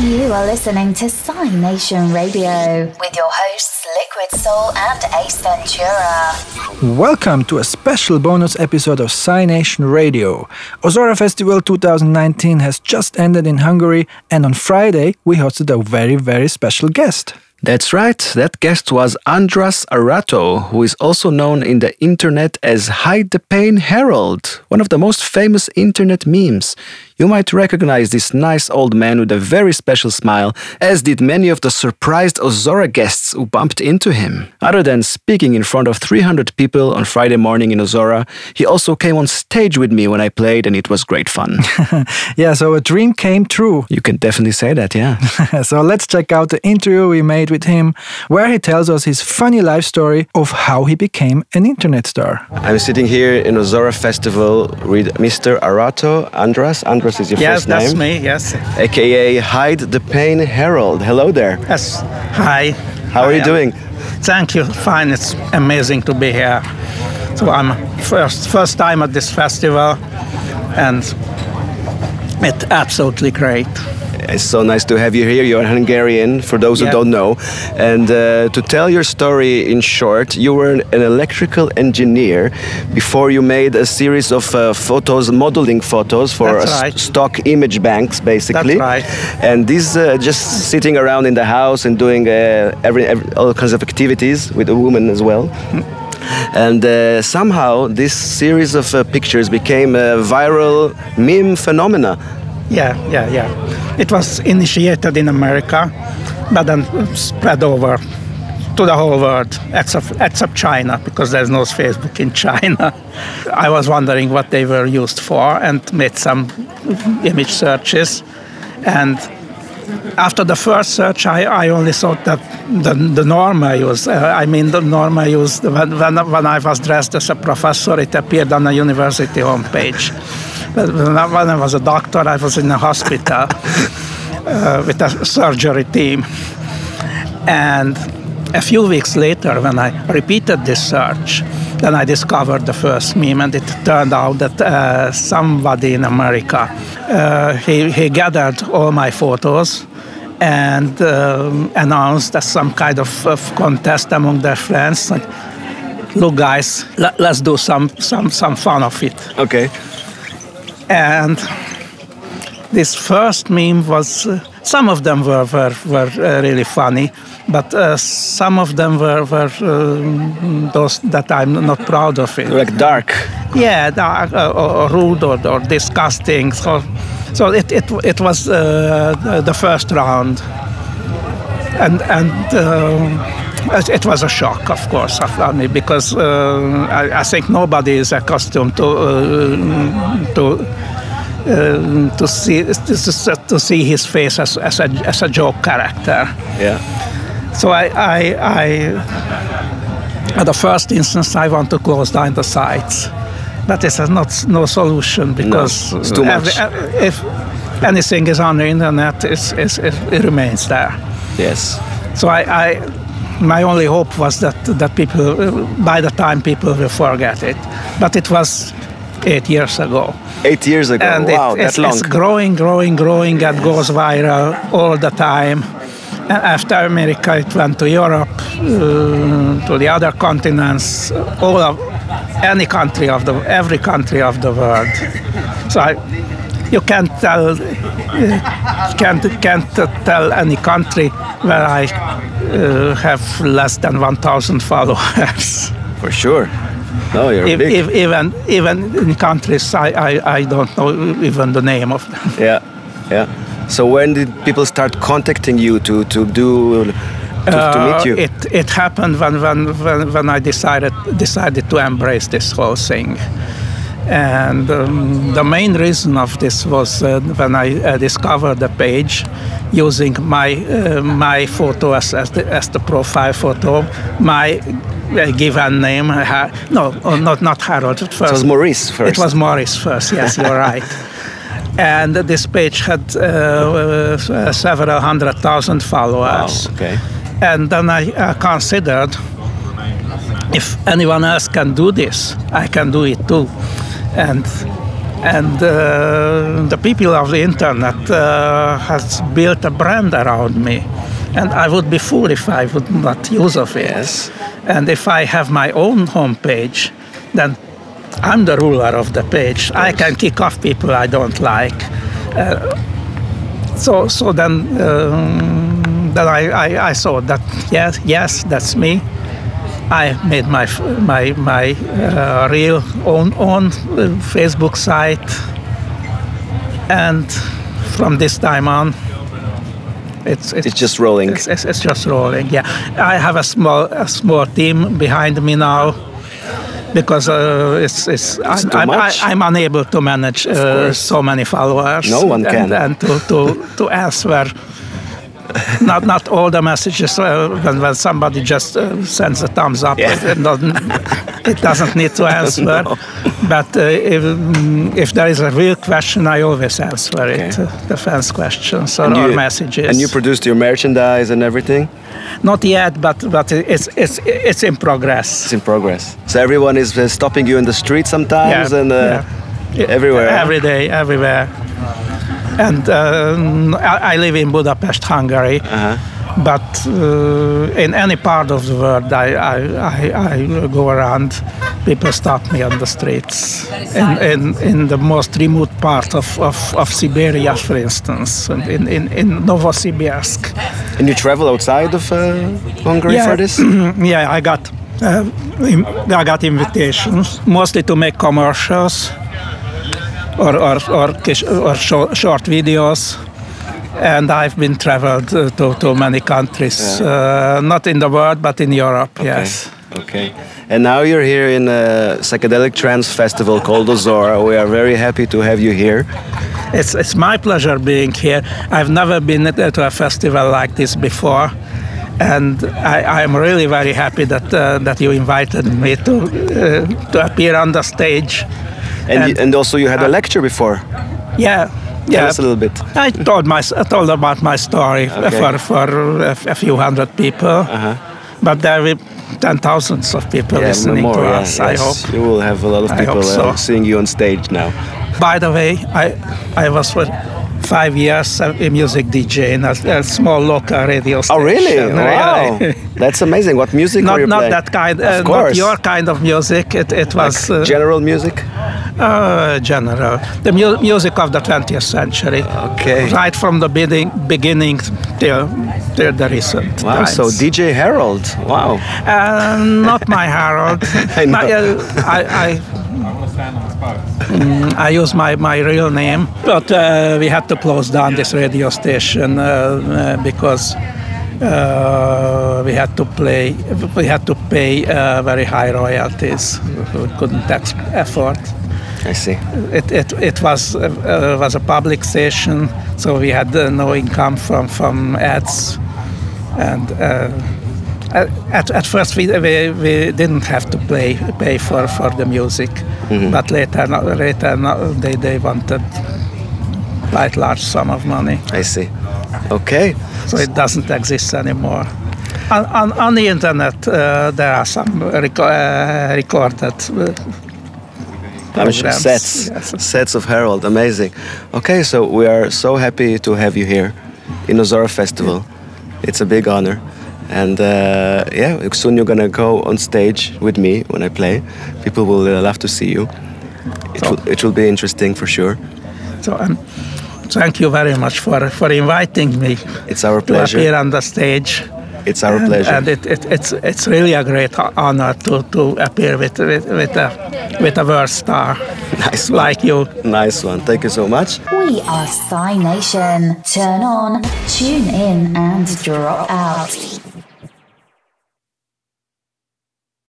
You are listening to Psy-Nation Radio with your hosts Liquid Soul and Ace Ventura. Welcome to a special bonus episode of Psy-Nation Radio. Ozora Festival 2019 has just ended in Hungary, and on Friday we hosted a very, very special guest. That's right, that guest was Andras Arato, who is also known in the internet as Hide the Pain Herald, one of the most famous internet memes. You might recognize this nice old man with a very special smile, as did many of the surprised Ozora guests who bumped into him. Other than speaking in front of 300 people on Friday morning in Ozora, he also came on stage with me when I played, and it was great fun. Yeah, so a dream came true. You can definitely say that, yeah. So let's check out the interview we made with him, where he tells us his funny life story of how he became an internet star. I'm sitting here in Ozora Festival with Mr. Arato. Andras is your first name? Yes, that's me, yes. AKA Hide the Pain Herald. Hello there. Yes, hi. How are you doing? Thank you, fine. It's amazing to be here. So I'm first time at this festival, and it's absolutely great. It's so nice to have you here. You're Hungarian, for those who don't know. And to tell your story in short, you were an electrical engineer before you made a series of photos, modeling photos for stock image banks, basically. That's right. And these just sitting around in the house and doing all kinds of activities with a woman as well. And somehow this series of pictures became a viral meme phenomena. Yeah. It was initiated in America, but then spread over to the whole world, except China, because there's no Facebook in China. I was wondering what they were used for and made some image searches. And after the first search, I only thought that the norm I used, when I was dressed as a professor, it appeared on the university homepage. When I was a doctor, I was in a hospital with a surgery team. And a few weeks later, when I repeated this search, then I discovered the first meme, and it turned out that somebody in America, he gathered all my photos and announced as some kind of contest among their friends. Like, look, guys, let's do some fun of it. Okay. And this first meme was, some of them were really funny, but some of them were those that I'm not proud of it. Like dark. Yeah, dark, or rude or disgusting. So it was the first round, and it was a shock, of course, for me, because I think nobody is accustomed to see his face as a joke character. Yeah. So I at the first instance, I want to close down the sites, but it's no solution, because it's too much. If anything is on the internet, it remains there. Yes. So my only hope was that people, by the time people will forget it. But it was 8 years ago. 8 years ago, and wow, that's long. It's growing, and goes viral all the time. And after America, it went to Europe, to the other continents, every country of the world. So you can't tell any country where I have less than 1,000 followers. For sure. No, you're big. Even in countries I don't know even the name of them. Yeah. So when did people start contacting you to meet you? It happened when I decided to embrace this whole thing. And the main reason of this was when I discovered the page using my photo as the profile photo, my given name. Not Harold at first. It was Maurice first. It was Maurice first, yes, you're right. And this page had several 100,000 followers. Wow, okay. And then I considered, if anyone else can do this, I can do it too. And And the people of the internet has built a brand around me. And I would be fool if I would not use of it. Yes. And if I have my own homepage, then I'm the ruler of the page. I can kick off people I don't like. So then I saw that yes, that's me. I made my real own Facebook site, and from this time on, it's just rolling. It's just rolling. Yeah, I have a small team behind me now, because I'm unable to manage so many followers. No one can. And to answer not all the messages when somebody just sends a thumbs up. Yeah. It doesn't need to answer. No. But if there is a real question, I always answer it. The fans' questions or messages. And you produced your merchandise and everything? Not yet, but it's in progress. It's in progress. So everyone is stopping you in the street sometimes everywhere. Every day, everywhere. And I live in Budapest, Hungary. But in any part of the world I go around, people stop me on the streets. In the most remote part of Siberia, for instance, in Novosibirsk. And you travel outside of Hungary for this? Yeah, I got invitations, mostly to make commercials or short videos. And I've been traveled to many countries, not in the world, but in Europe, yes. Okay. And now you're here in a psychedelic trance festival called Ozora. We are very happy to have you here. It's my pleasure being here. I've never been to a festival like this before. And I'm really very happy that you invited me to appear on the stage. And also you had a lecture before. Yeah. Tell us a little bit. I told about my story for a few hundred people, but there will be 10,000s of people listening to us. I hope you will have a lot of people seeing you on stage now. By the way, I was for 5 years a music DJ in a small local radio station. Oh, really? Wow, that's amazing. What music were you playing? Not that kind. Of course. Not your kind of music. It was like general music. General, the music of the 20th century. Okay. Right from the beginning till the recent. Wow. times. So DJ Harold. Wow. Not my Harold. I know. I use my real name, but we had to close down this radio station because we had to pay very high royalties. We couldn't afford. I see. It was a public station, so we had no income from ads, and at first we didn't have to pay for the music, but later they wanted quite large sum of money. I see. Okay. So it doesn't exist anymore. On the internet, there are some recorded sets of Harold. Amazing. Okay, so we are so happy to have you here in Ozora Festival. It's a big honor. And soon you're gonna go on stage with me when I play. People will love to see you. It will be interesting for sure. So thank you very much for inviting me. It's our pleasure. To appear on the stage. It's our pleasure. And it's really a great honor to appear with a world star. Nice like you. Nice one. Thank you so much. We are Psy-Nation. Turn on, tune in, and drop out.